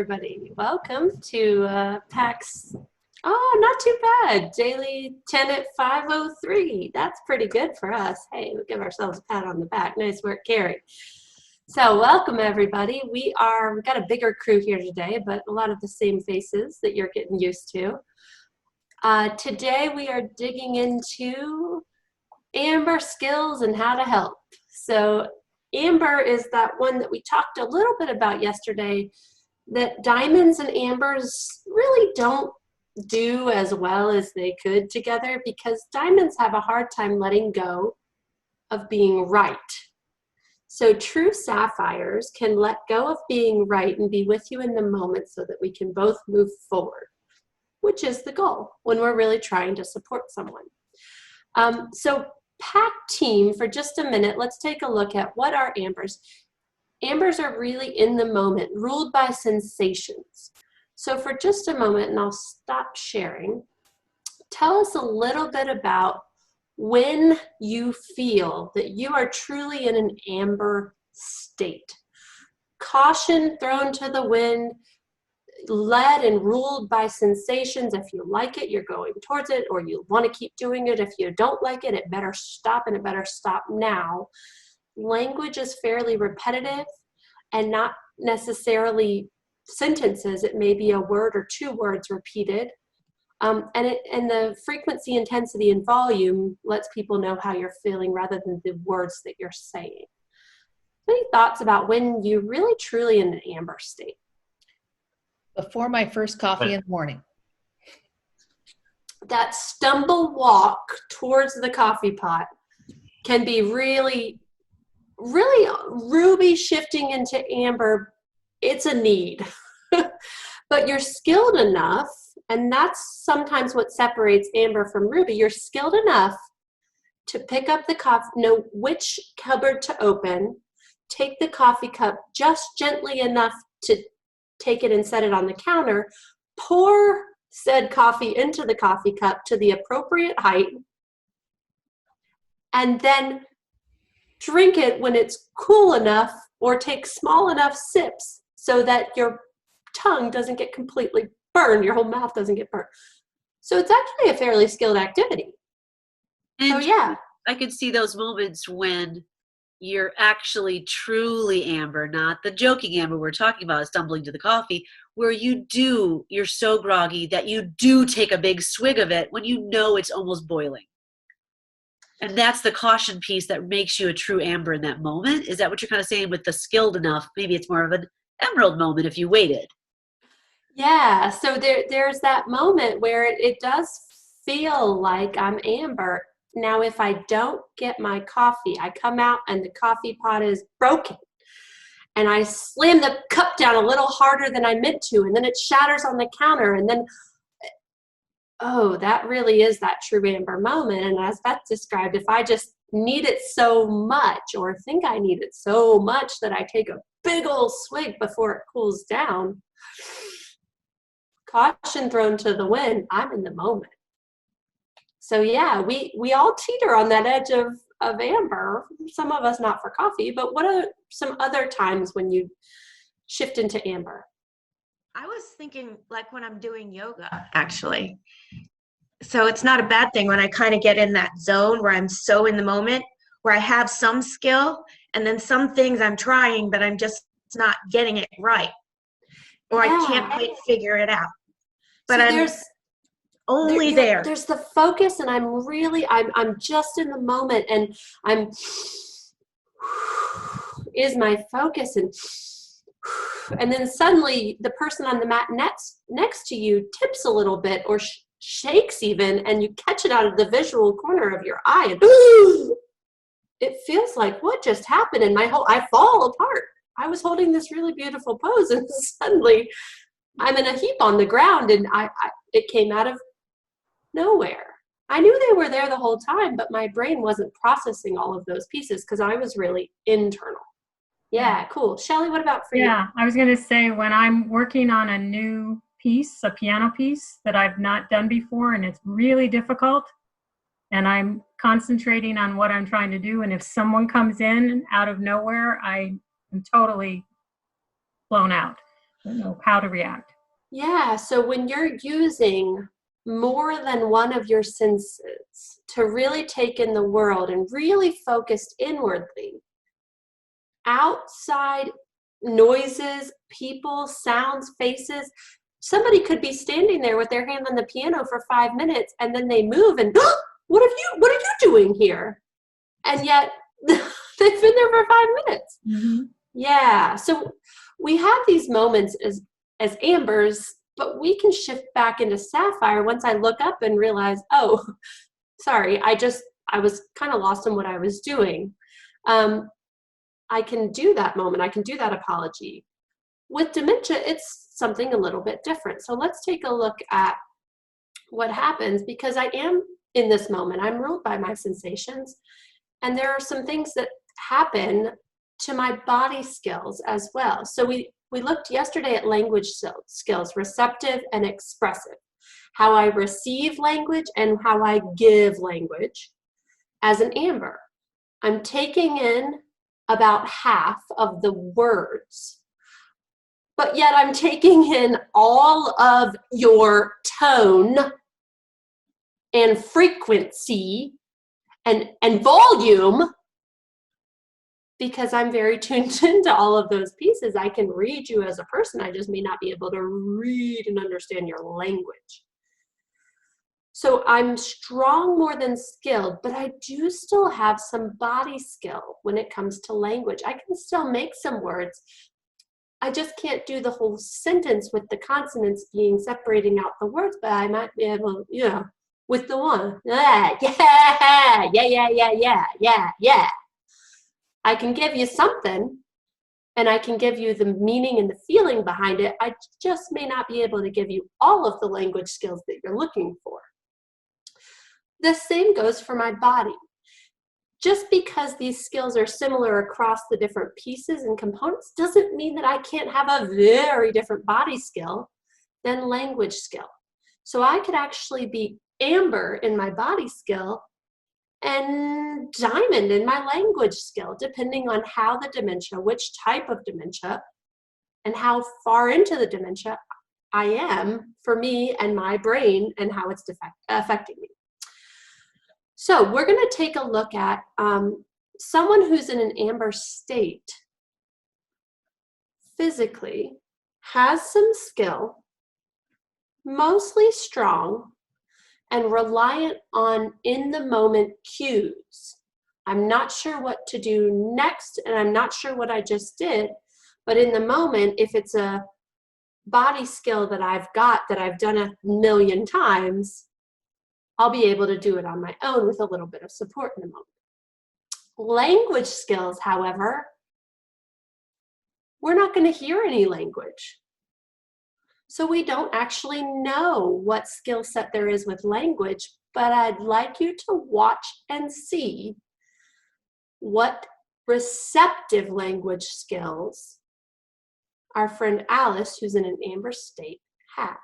everybody. Welcome to PAC's, not too bad, daily 10 at 5:03. That's pretty good for us. Hey, we'll give ourselves a pat on the back. Nice work, Carrie. So welcome, everybody. We've got a bigger crew here today, but a lot of the same faces that you're getting used to. Today, we are digging into Amber skills and how to help. So Amber is that one that we talked a little bit about yesterday, that diamonds and ambers really don't do as well as they could together because diamonds have a hard time letting go of being right. So true sapphires can let go of being right and be with you in the moment so that we can both move forward, which is the goal when we're really trying to support someone. So PAC team, for just a minute, let's take a look at what are ambers. Ambers are really in the moment, ruled by sensations. So for just a moment, and I'll stop sharing, tell us a little bit about when you feel that you are truly in an amber state. Caution thrown to the wind, led and ruled by sensations. If you like it, you're going towards it, or you want to keep doing it. If you don't like it, it better stop, and it better stop now. Language is fairly repetitive and not necessarily sentences. It may be a word or two words repeated. And the frequency, intensity, and volume lets people know how you're feeling rather than the words that you're saying. Any thoughts about when you're really truly in an amber state? Before my first coffee in the morning. That stumble walk towards the coffee pot can be really ruby shifting into amber. It's a need. But you're skilled enough, and that's sometimes what separates amber from ruby. You're skilled enough to pick up the coffee, know which cupboard to open, take the coffee cup just gently enough to take it and set it on the counter, pour said coffee into the coffee cup to the appropriate height, and then drink it when it's cool enough, or take small enough sips so that your tongue doesn't get completely burned, your whole mouth doesn't get burned. So it's actually a fairly skilled activity. And so yeah. I could see those moments when you're actually truly amber, not the joking amber we're talking about, stumbling to the coffee, where you're so groggy that you do take a big swig of it when you know it's almost boiling. And that's the caution piece that makes you a true amber in that moment. Is that what you're kind of saying with the skilled enough? Maybe it's more of an emerald moment if you waited. Yeah, so there's that moment where it does feel like I'm amber. Now, if I don't get my coffee, I come out and the coffee pot is broken. And I slam the cup down a little harder than I meant to, and then it shatters on the counter, and then, oh, that really is that true amber moment. And as Beth described, if I just need it so much, or think I need it so much that I take a big old swig before it cools down, caution thrown to the wind, I'm in the moment. So yeah, we all teeter on that edge of amber. Some of us not for coffee, but what are some other times when you shift into amber? I was thinking like when I'm doing yoga, actually. So it's not a bad thing when I kind of get in that zone where I'm so in the moment, where I have some skill, and then some things I'm trying, but I'm just not getting it right. Or yeah. I can't quite figure it out. But so there's the focus, and I'm just in the moment, and is my focus, and then suddenly the person on the mat next to you tips a little bit or shakes even, and you catch it out of the visual corner of your eye, and it feels like, what just happened? And I fall apart. I was holding this really beautiful pose, and suddenly I'm in a heap on the ground, and it came out of nowhere. I knew they were there the whole time, but my brain wasn't processing all of those pieces because I was really internal. Yeah, cool. Shelley, what about for you? Yeah, I was going to say, when I'm working on a new piece, a piano piece that I've not done before, and it's really difficult, and I'm concentrating on what I'm trying to do, and if someone comes in out of nowhere, I am totally blown out. don't know how to react. Yeah, so when you're using more than one of your senses to really take in the world and really focused inwardly, outside noises, people, sounds, faces, somebody could be standing there with their hand on the piano for 5 minutes and then they move and what are you doing here? And yet they've been there for 5 minutes. Mm-hmm. Yeah, so we have these moments as ambers, but we can shift back into sapphire once I look up and realize, oh, sorry, I was kind of lost in what I was doing. I can do that moment. I can do that apology. With dementia, it's something a little bit different. So let's take a look at what happens, because I am in this moment. I'm ruled by my sensations, and there are some things that happen to my body skills as well. So we looked yesterday at language skills, receptive and expressive, how I receive language and how I give language. As an amber, I'm taking in about half of the words, but yet I'm taking in all of your tone and frequency and volume, because I'm very tuned into all of those pieces. I can read you as a person. I just may not be able to read and understand your language. So I'm strong more than skilled, but I do still have some body skill when it comes to language. I can still make some words. I just can't do the whole sentence with the consonants being separating out the words, but I might be able, with the one, yeah. I can give you something, and I can give you the meaning and the feeling behind it. I just may not be able to give you all of the language skills that you're looking for. The same goes for my body. Just because these skills are similar across the different pieces and components doesn't mean that I can't have a very different body skill than language skill. So I could actually be amber in my body skill and diamond in my language skill, depending on how the dementia, which type of dementia, and how far into the dementia I am for me and my brain and how it's affecting me. So we're going to take a look at someone who's in an amber state physically, has some skill, mostly strong, and reliant on in-the-moment cues. I'm not sure what to do next, and I'm not sure what I just did, but in the moment, if it's a body skill that I've got that I've done 1,000,000 times, I'll be able to do it on my own with a little bit of support in the moment. Language skills, however, we're not going to hear any language. So we don't actually know what skill set there is with language, but I'd like you to watch and see what receptive language skills our friend Alice, who's in an amber state, has.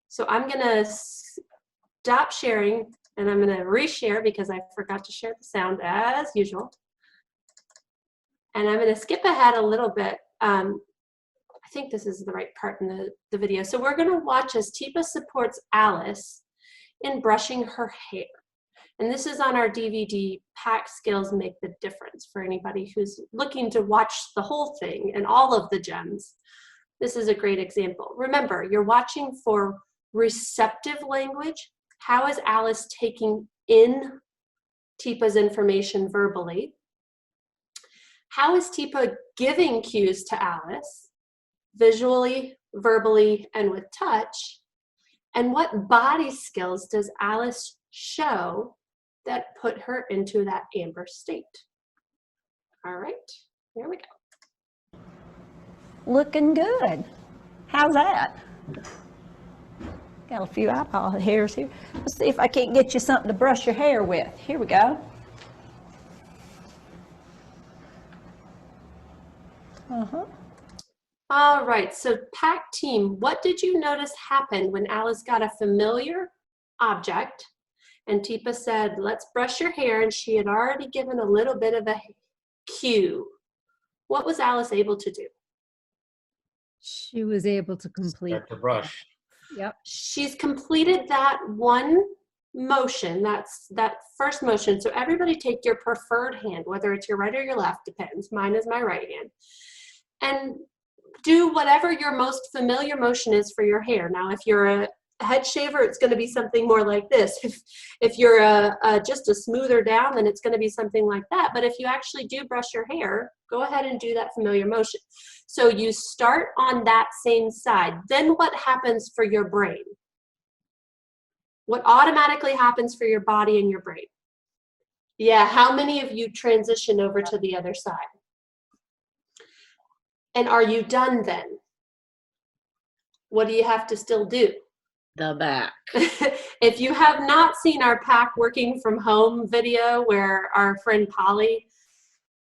So I'm going to stop sharing, and I'm going to reshare because I forgot to share the sound as usual. And I'm going to skip ahead a little bit. I think this is the right part in the video. So we're going to watch as Teepa supports Alice in brushing her hair. And this is on our DVD, PAC Skills Make the Difference, for anybody who's looking to watch the whole thing and all of the gems. This is a great example. Remember, you're watching for receptive language. How is Alice taking in Teepa's information verbally? How is Teepa giving cues to Alice, visually, verbally, and with touch? And what body skills does Alice show that put her into that amber state? All right, here we go. Looking good. How's that? Got a few eyeball hairs here. Let's see if I can't get you something to brush your hair with. Here we go. All right, so PAC team, what did you notice happened when Alice got a familiar object and Teepa said, let's brush your hair, and she had already given a little bit of a cue? What was Alice able to do? She was able to complete. Start to brush. Yep. She's completed that one motion. That's that first motion. So everybody take your preferred hand, whether it's your right or your left, depends. Mine is my right hand. And do whatever your most familiar motion is for your hair. Now, if you're a head shaver, it's going to be something more like this. If you're just a smoother down, then it's going to be something like that. But if you actually do brush your hair, go ahead and do that familiar motion. So you start on that same side. Then what happens for your brain? What automatically happens for your body and your brain? Yeah, how many of you transition over to the other side? And are you done then? What do you have to still do? The back. If you have not seen our PAC working from home video where our friend Polly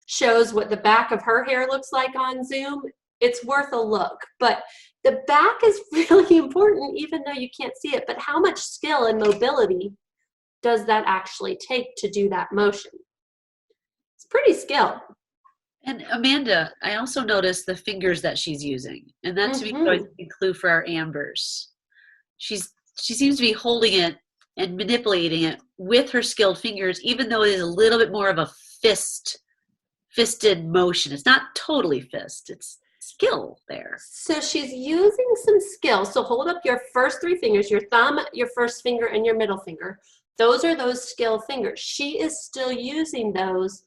shows what the back of her hair looks like on Zoom, it's worth a look. But the back is really important, even though you can't see it. But how much skill and mobility does that actually take to do that motion? It's pretty skilled. And Amanda, I also noticed the fingers that she's using. And that to me is always a clue for our ambers. She seems to be holding it and manipulating it with her skilled fingers, even though it is a little bit more of a fisted motion. It's not totally fist, it's skill there. So she's using some skill. So hold up your first three fingers, your thumb, your first finger, and your middle finger. Those are those skill fingers. She is still using those,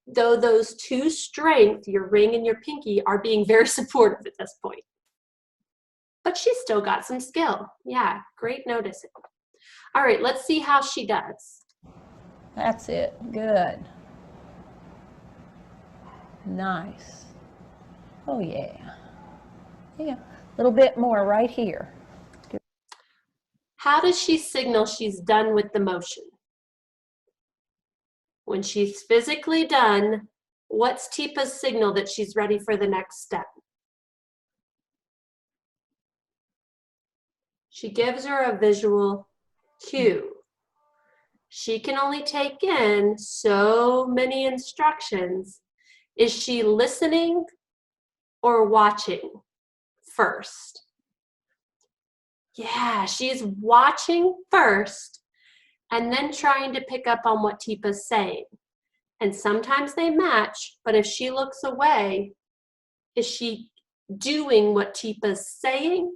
though those two strengths, your ring and your pinky, are being very supportive at this point. But she's still got some skill. Yeah, great noticing. All right, let's see how she does. That's it. Good. Nice. Oh, yeah. Yeah. A little bit more right here. How does she signal she's done with the motion? When she's physically done, what's Teepa's signal that she's ready for the next step? She gives her a visual cue. She can only take in so many instructions. Is she listening or watching first? Yeah, she's watching first and then trying to pick up on what Teepa's saying. And sometimes they match, but if she looks away, is she doing what Teepa's saying?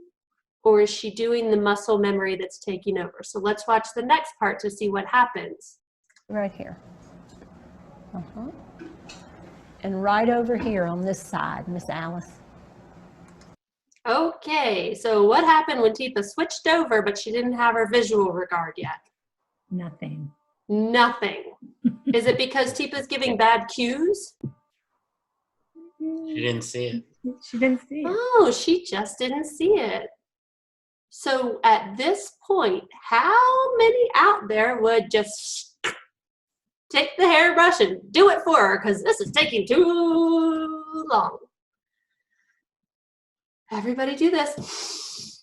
Or is she doing the muscle memory that's taking over? So let's watch the next part to see what happens. Right here. And right over here on this side, Miss Alice. Okay, so what happened when Teepa switched over, but she didn't have her visual regard yet? Nothing. Nothing. Is it because Teepa's giving bad cues? She didn't see it. She didn't see it. Oh, she just didn't see it. So at this point, how many out there would just take the hairbrush and do it for her? Because this is taking too long. Everybody do this.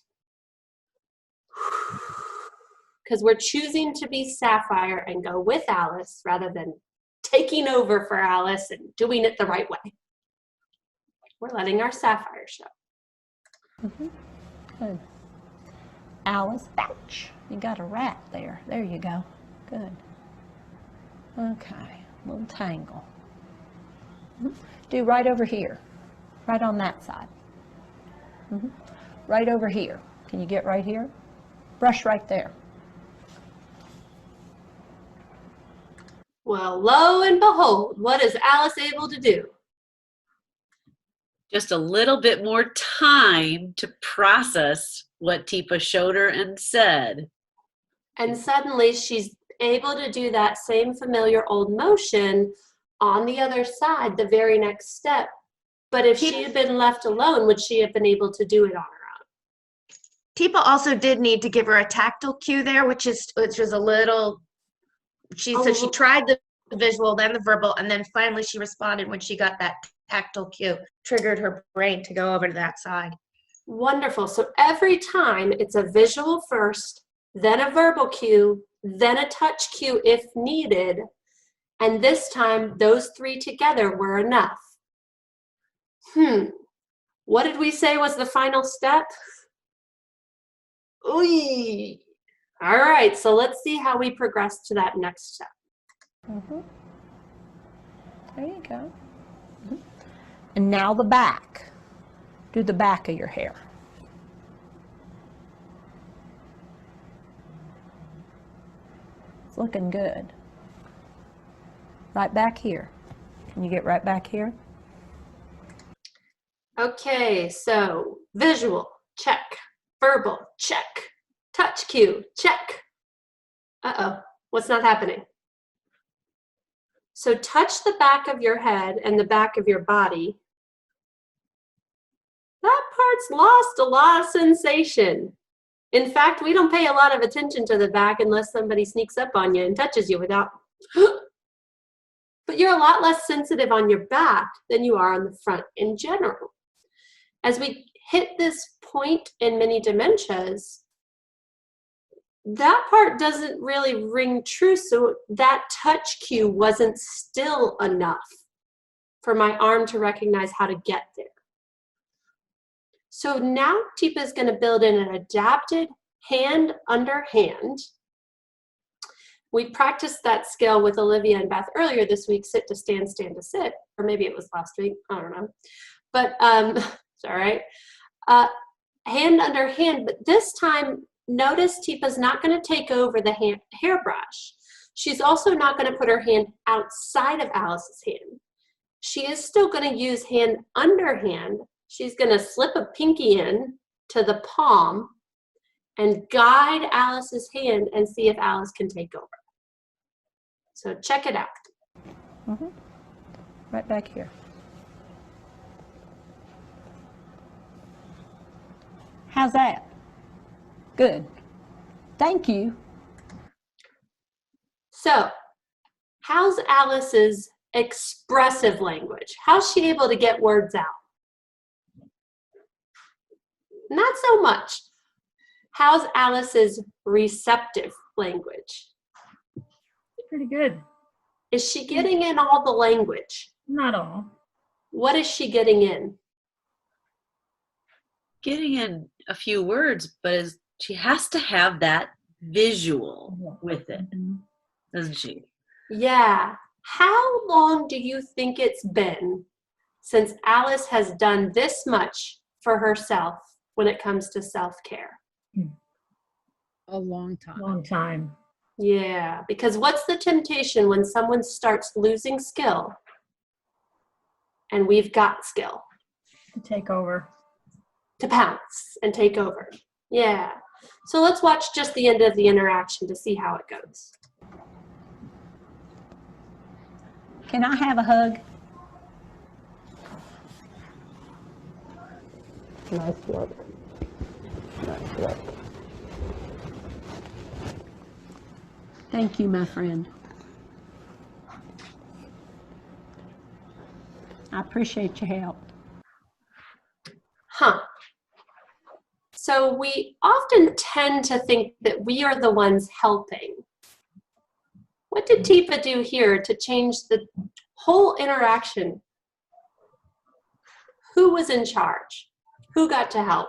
Because we're choosing to be Sapphire and go with Alice rather than taking over for Alice and doing it the right way. We're letting our Sapphire show. Good. Alice, ouch. You got a rat there. There you go. Good. Okay, little tangle. Do right over here. Right on that side. Right over here. Can you get right here? Brush right there. Well, lo and behold, what is Alice able to do? Just a little bit more time to process what Teepa showed her and said. And suddenly she's able to do that same familiar old motion on the other side, the very next step. But if she had been left alone, would she have been able to do it on her own? Teepa also did need to give her a tactile cue there, which was a little. So she tried the visual, then the verbal, and then finally she responded when she got that tactile cue. Triggered her brain to go over to that side. Wonderful. So every time it's a visual first, then a verbal cue, then a touch cue if needed. And this time, those three together were enough. What did we say was the final step? Ooh. All right, so let's see how we progress to that next step. Mhm. There you go. Mhm. And now the back. Do the back of your hair. It's looking good. Right back here. Can you get right back here? Okay, so visual, check. Verbal, check. Touch cue, check. Uh-oh, what's not happening? So touch the back of your head and the back of your body. That part's lost a lot of sensation. In fact, we don't pay a lot of attention to the back unless somebody sneaks up on you and touches you without. But you're a lot less sensitive on your back than you are on the front in general. As we hit this point in many dementias, that part doesn't really ring true, so that touch cue wasn't still enough for my arm to recognize how to get there. So now Teepa is going to build in an adapted hand under hand. We practiced that skill with Olivia and Beth earlier this week, sit to stand, stand to sit, or maybe it was last week, I don't know. But it's all right. Hand under hand, but this time, notice Teepa's not going to take over the hairbrush. She's also not going to put her hand outside of Alice's hand. She is still going to use hand under hand. She's going to slip a pinky in to the palm and guide Alice's hand and see if Alice can take over. So check it out. Mm-hmm. Right back here. How's that? Good. Thank you. So, how's Alice's expressive language? How's she able to get words out? Not so much. How's Alice's receptive language? Pretty good. Is she getting in all the language? Not all. What is she getting in? Getting in a few words, but she has to have that visual with it, doesn't she? Yeah. How long do you think it's been since Alice has done this much for herself when it comes to self-care? A long time. Long time. Yeah, because what's the temptation when someone starts losing skill and we've got skill? To take over. To pounce and take over. Yeah. So let's watch just the end of the interaction to see how it goes. Can I have a hug? Nice work. Nice work. Thank you, my friend. I appreciate your help. Huh. So we often tend to think that we are the ones helping. What did Teepa do here to change the whole interaction? Who was in charge? Who got to help?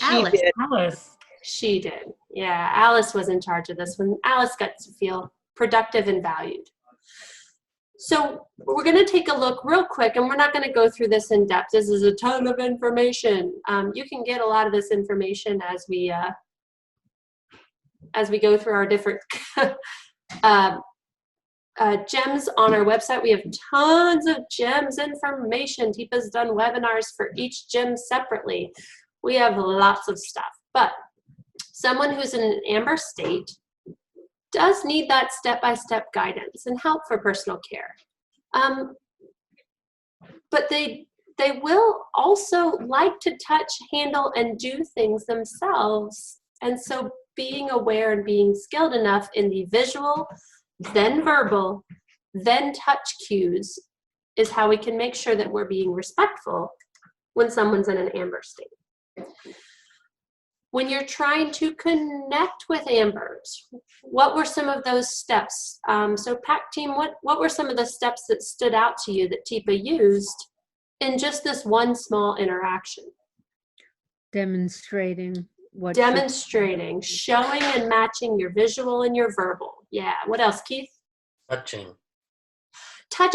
Alice. Alice. She did. Yeah, Alice was in charge of this one. Alice got to feel productive and valued. So we're going to take a look real quick, and we're not going to go through this in depth. This is a ton of information. You can get a lot of this information as we go through our different gems on our website. We have tons of gems information. Teepa's done webinars for each gem separately. We have lots of stuff, but someone who's in an amber state does need that step-by-step guidance and help for personal care. But they will also like to touch, handle, and do things themselves. And so being aware and being skilled enough in the visual, then verbal, then touch cues is how we can make sure that we're being respectful when someone's in an amber state. When you're trying to connect with ambers, what were some of those steps? So PAC team, what were some of the steps that stood out to you that Teepa used in just this one small interaction. Demonstrating what. Demonstrating, showing and matching your visual and your verbal. Yeah. What else, Keith? Touching.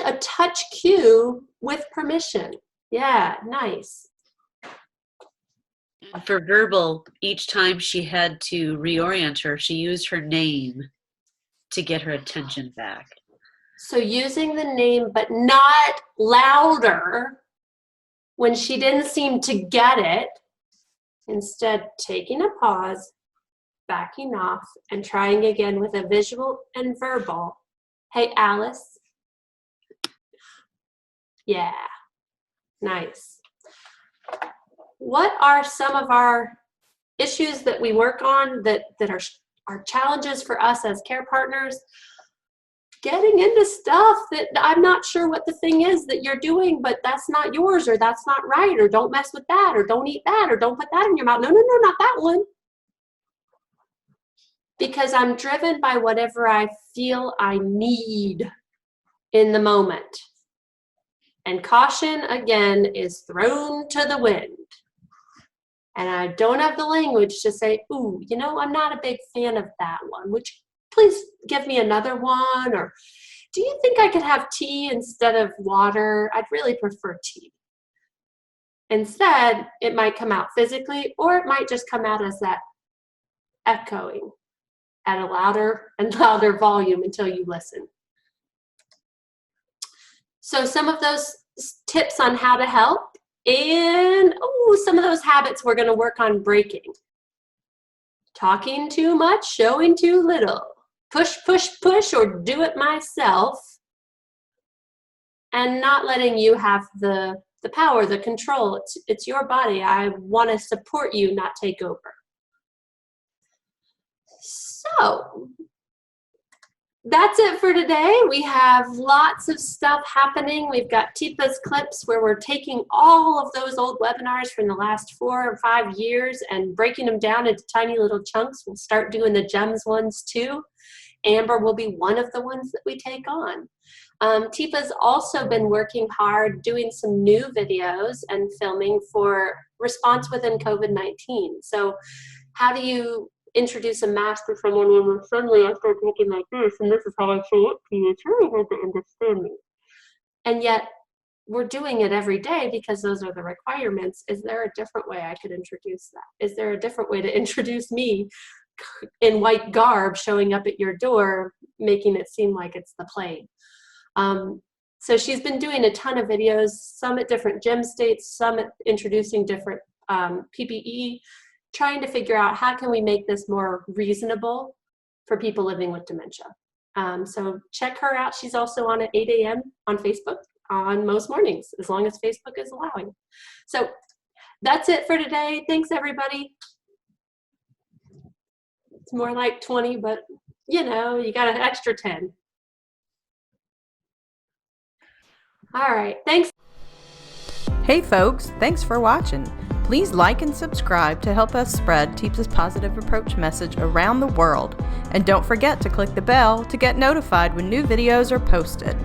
A touch cue with permission. Yeah, nice. And for verbal, each time she had to reorient her, she used her name to get her attention back. So using the name, but not louder when she didn't seem to get it. Instead, taking a pause, backing off, and trying again with a visual and verbal. Hey, Alice. Yeah, nice. What are some of our issues that we work on that are challenges for us as care partners? Getting into stuff that I'm not sure what the thing is that you're doing, but that's not yours, or that's not right, or don't mess with that, or don't eat that, or don't put that in your mouth. No, not that one. Because I'm driven by whatever I feel I need in the moment. And caution, again, is thrown to the wind. And I don't have the language to say, ooh, I'm not a big fan of that one. Would you please give me another one? Or do you think I could have tea instead of water? I'd really prefer tea. Instead, it might come out physically, or it might just come out as that echoing at a louder and louder volume until you listen. So some of those tips on how to help, and some of those habits we're going to work on breaking. Talking too much, showing too little. Push, push, push, or do it myself. And not letting you have the power, the control. It's your body. I want to support you, not take over. So that's it for today. We have lots of stuff happening. We've got Teepa's clips where we're taking all of those old webinars from the last 4 or 5 years and breaking them down into tiny little chunks. We'll start doing the GEMS ones too. Amber will be one of the ones that we take on. Teepa's also been working hard doing some new videos and filming for response within COVID-19. So how do you introduce a mask to someone when suddenly I start looking like this, and this is how I say it to you? It's really hard to understand me. And yet, we're doing it every day because those are the requirements. Is there a different way I could introduce that? Is there a different way to introduce me in white garb showing up at your door, making it seem like it's the plague? So she's been doing a ton of videos, some at different gym states, some at introducing different PPE, trying to figure out how can we make this more reasonable for people living with dementia. So check her out. She's also on at 8 a.m. on Facebook on most mornings, as long as Facebook is allowing. So that's it for today. Thanks, everybody. It's more like 20, but you got an extra 10. All right, thanks. Hey folks, thanks for watching. Please like and subscribe to help us spread Teepa's positive approach message around the world. And don't forget to click the bell to get notified when new videos are posted.